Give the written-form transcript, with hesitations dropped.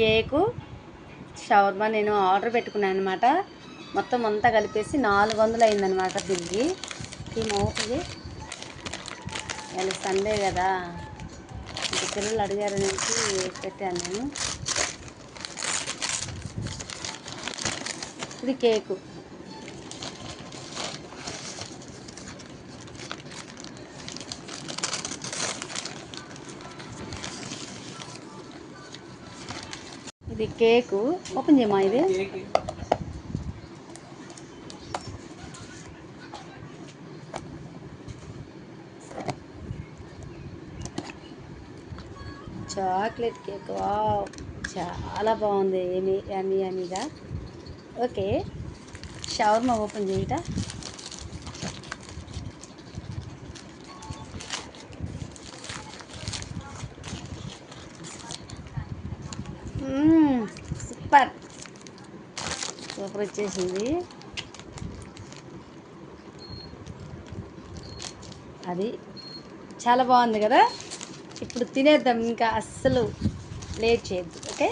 Cake shawarma నేను order పెట్టుకున్నాను అనమాట. మొత్తం అంతా కలిపేసి 400 అయిందనమాట. దీనికి ఏమవుతుంది, ఇవాళ సండే కదా, ఇంక పిల్లలు అడిగారు నుంచి పెట్టాను నేను. ఇది కేకు. ఇది కేకు ఓపెన్ చేయమా. ఇది చాక్లెట్ కేక్. వావ్, చాలా బాగుంది. యమ్మీగా. ఓకే, షవర్మా ఓపెన్ చేయట. సూపర్ సూపర్ వచ్చేసింది. అది చాలా బాగుంది కదా. ఇప్పుడు తినేద్దాం, ఇంకా అస్సలు లేట్ చేయొద్దు. ఓకే.